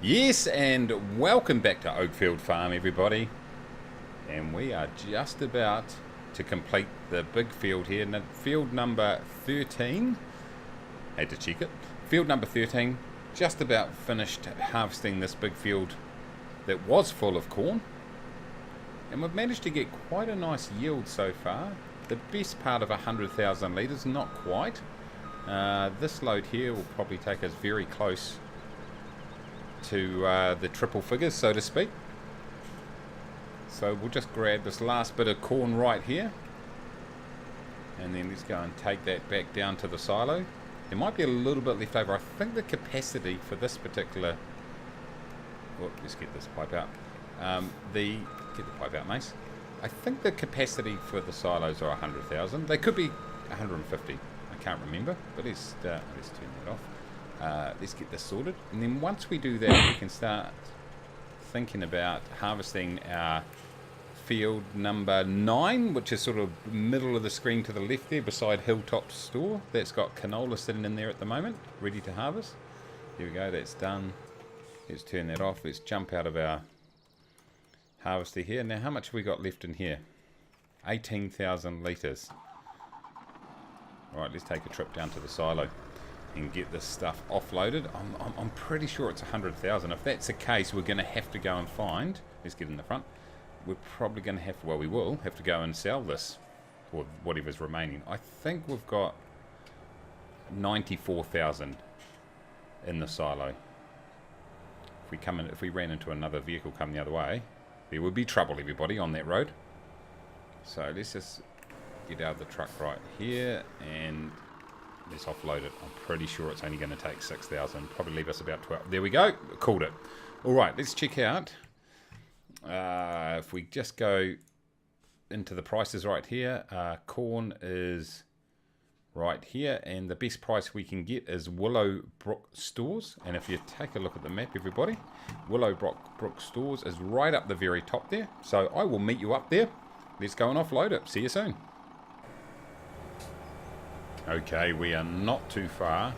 Yes, and welcome back to Oakfield Farm, everybody. And we are just about to complete the big field here. Field number 13. Had to check it. Field number 13. Just about finished harvesting this big field that was full of corn. And we've managed to get quite a nice yield so far. The best part of 100,000 litres, not quite. This load here will probably take us very close to the triple figures, so to speak. So we'll just grab this last bit of corn right here, and then let's go and take that back down to the silo. There might be a little bit left over. I think the capacity for this particular... Oh, let's get this pipe out. Get the pipe out, Mace. I think the capacity for the silos are 100,000. They could be 150. I can't remember, but let's turn that off. Let's get this sorted, and then once we do that, we can start thinking about harvesting our field number 9, which is sort of middle of the screen to the left there beside Hilltop Store. That's got canola sitting in there at the moment, ready to harvest. Here we go, that's done. Let's turn that off. Let's jump out of our harvester here. Now, how much have we got left in here? 18,000 litres. Right, let's take a trip down to the silo and get this stuff offloaded. I'm pretty sure it's 100,000. If that's the case, we're going to have to go and find... Let's get in the front. We're probably going to have to... Well, we will have to go and sell this, or whatever's remaining. I think we've got 94,000 in the silo. If we ran into another vehicle coming the other way, there would be trouble, everybody, on that road. So let's just get out of the truck right here and let's offload it. I'm pretty sure it's only going to take 6,000. Probably leave us about 12. There we go. Called it. All right, let's check out. If we just go into the prices right here, corn is right here, and the best price we can get is Willowbrook Stores. And if you take a look at the map, everybody, Willowbrook Stores is right up the very top there. So I will meet you up there. Let's go and offload it. See you soon. Okay, we are not too far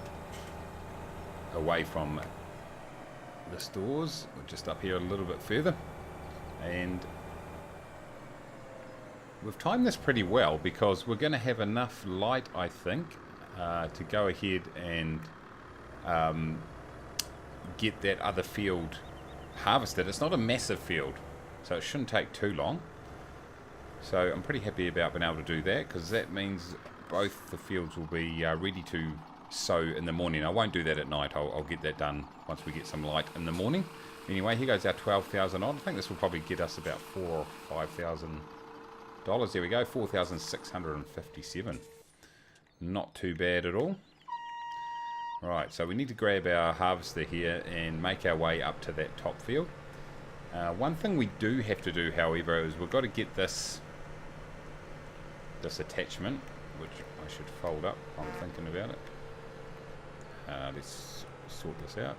away from the stores. We're just up here a little bit further, and we've timed this pretty well because we're going to have enough light, I think, to go ahead and get that other field harvested. It's not a massive field, so it shouldn't take too long. So I'm pretty happy about being able to do that, because that means both the fields will be ready to sow in the morning. I won't do that at night. I'll get that done once we get some light in the morning. Anyway, here goes our 12,000 odd. I think this will probably get us about $4,000 or $5,000. There we go, 4,657. Not too bad at all. Right, so we need to grab our harvester here and make our way up to that top field. One thing we do have to do, however, is we've got to get this attachment, which I should fold up. I'm thinking about it. Let's sort this out.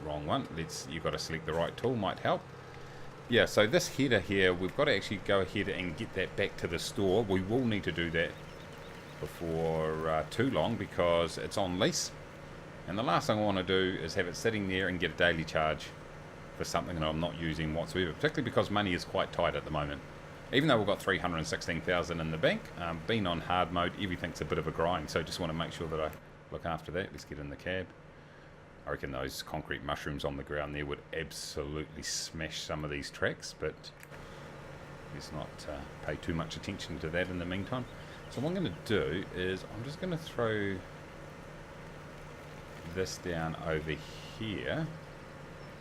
Wrong one. You've got to select the right tool, might help. Yeah, so this header here, we've got to actually go ahead and get that back to the store. We will need to do that before too long, because it's on lease. And the last thing I want to do is have it sitting there and get a daily charge for something that I'm not using whatsoever, particularly because money is quite tight at the moment. Even though we've got 316,000 in the bank, being on hard mode, everything's a bit of a grind, so just want to make sure that I look after that. Let's get in the cab. I reckon those concrete mushrooms on the ground there would absolutely smash some of these tracks, but let's not pay too much attention to that in the meantime. So what I'm going to do is I'm just going to throw this down over here,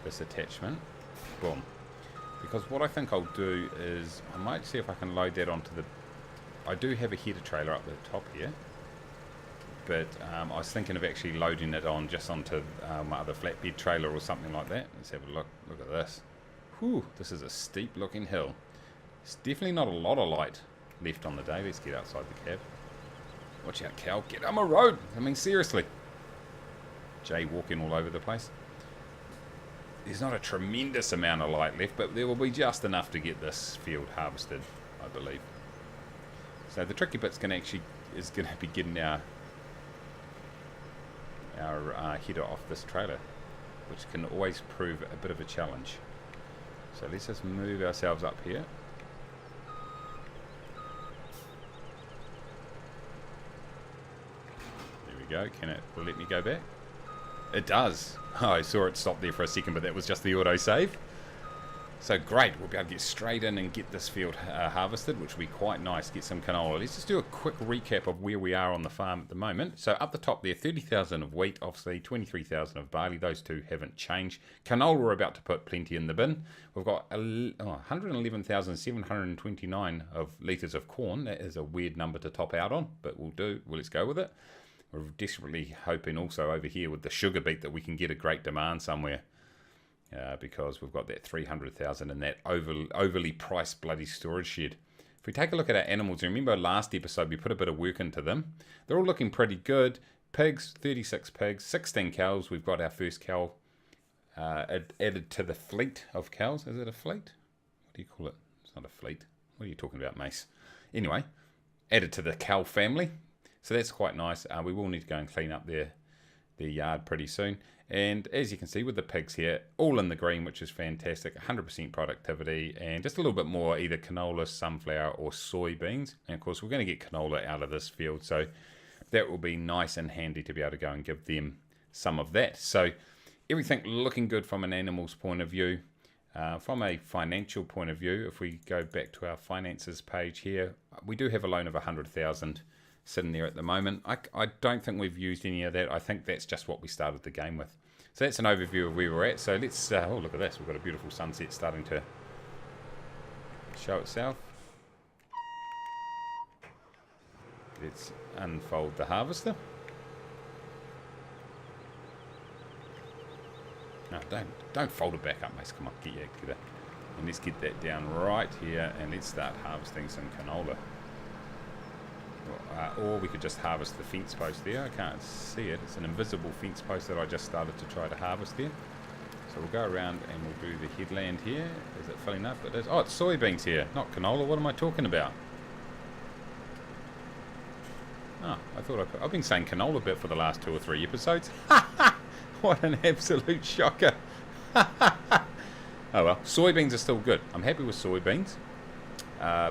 this attachment. Boom. Because what I think I'll do is I might see if I can load that onto the... I do have a header trailer up the top here, but I was thinking of actually loading it on just onto my other flatbed trailer or something like that. Let's have a look. Look at this. Whew, this is a steep looking hill. It's definitely not a lot of light left on the day. Let's get outside the cab. Watch out, Cal. Get on my road. I mean, seriously. Jay walking all over the place. There's not a tremendous amount of light left, but there will be just enough to get this field harvested, I believe. So the tricky bit's is going to be getting our our header off this trailer, which can always prove a bit of a challenge. So let's just move ourselves up here. There we go. Can it let me go back? It does. Oh, I saw it stop there for a second, but that was just the auto-save. So great, we'll be able to get straight in and get this field harvested, which will be quite nice, get some canola. Let's just do a quick recap of where we are on the farm at the moment. So up the top there, 30,000 of wheat, obviously 23,000 of barley. Those two haven't changed. Canola, we're about to put plenty in the bin. We've got 111,729 of litres of corn. That is a weird number to top out on, but we'll do. Well, let's go with it. We're desperately hoping also over here with the sugar beet that we can get a great demand somewhere. Because we've got that 300,000 in that overly priced bloody storage shed. If we take a look at our animals, remember last episode we put a bit of work into them. They're all looking pretty good. Pigs, 36 pigs, 16 cows. We've got our first cow added to the fleet of cows. Is it a fleet? What do you call it? It's not a fleet. What are you talking about, Mace? Anyway, added to the cow family. So that's quite nice. We will need to go and clean up the yard pretty soon. And as you can see with the pigs here, all in the green, which is fantastic, 100% productivity, and just a little bit more either canola, sunflower or soybeans. And of course we're going to get canola out of this field, so that will be nice and handy to be able to go and give them some of that. So everything looking good from an animal's point of view. From a financial point of view, if we go back to our finances page here, we do have a loan of 100,000 sitting there at the moment. I don't think we've used any of that. I think that's just what we started the game with. So that's an overview of where we're at. So let's, oh look at this, we've got a beautiful sunset starting to show itself. Let's unfold the harvester. No, don't fold it back up, Mace. Come on, get it. And let's get that down right here and let's start harvesting some canola. Or we could just harvest the fence post there. I can't see it. It's an invisible fence post that I just started to try to harvest there. So we'll go around and we'll do the headland here. Is it filling up? It is. Oh, it's soybeans here, not canola. What am I talking about? Oh, I thought I've been saying canola bit for the last 2 or 3 episodes. What an absolute shocker. Oh well, soybeans are still good. I'm happy with soybeans.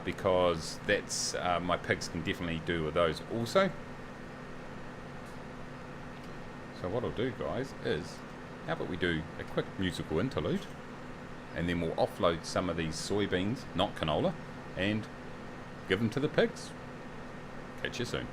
Because that's my pigs can definitely do with those also. So what I'll do, guys, is how about we do a quick musical interlude and then we'll offload some of these soybeans, not canola, and give them to the pigs. Catch you soon.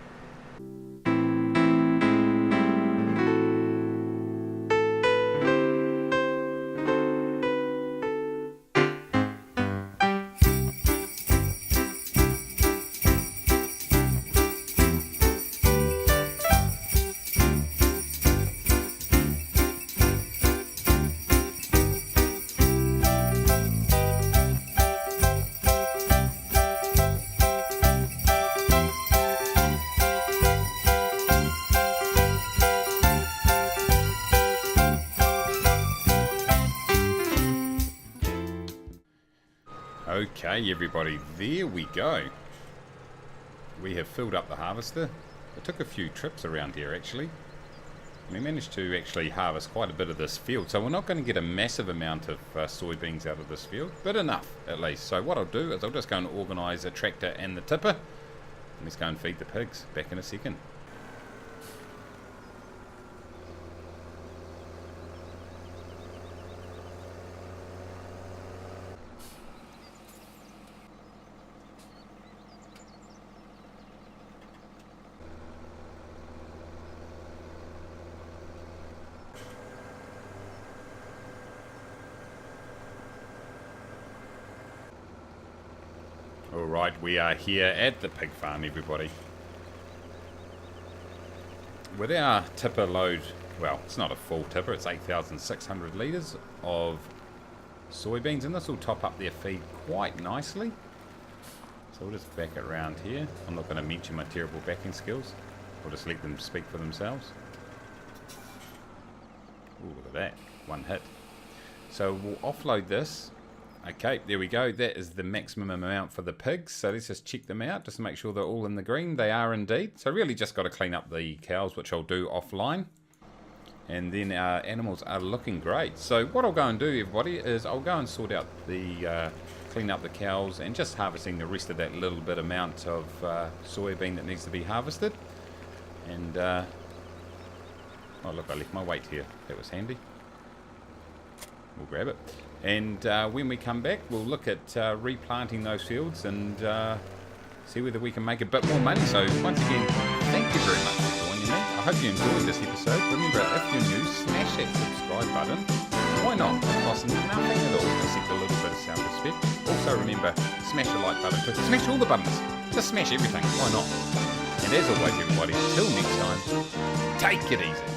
Okay, everybody, there we go. We have filled up the harvester. It took a few trips around here, actually. We managed to actually harvest quite a bit of this field, so we're not going to get a massive amount of soybeans out of this field, but enough, at least. So what I'll do is I'll just go and organise a tractor and the tipper, and let's go and feed the pigs. Back in a second. Alright, we are here at the pig farm, everybody. With our tipper load, well, it's not a full tipper, it's 8,600 litres of soybeans, and this will top up their feed quite nicely. So we'll just back it around here. I'm not going to mention my terrible backing skills. We'll just let them speak for themselves. Ooh, look at that. One hit. So we'll offload this. Okay, there we go. That is the maximum amount for the pigs. So let's just check them out just to make sure they're all in the green. They are indeed. So really just got to clean up the cows, which I'll do offline. And then our animals are looking great. So what I'll go and do, everybody, is I'll go and sort out the, clean up the cows and just harvesting the rest of that little bit amount of soybean that needs to be harvested. And, oh look, I left my weight here. That was handy. We'll grab it. And when we come back, we'll look at replanting those fields and see whether we can make a bit more money. So once again, thank you very much for joining me. I hope you enjoyed this episode. Remember, if you're new, smash that subscribe button. Why not? It costs nothing at all except a little bit of self-respect. Also remember, smash the like button too. Smash all the buttons. Just smash everything. Why not? And as always, everybody, till next time, take it easy.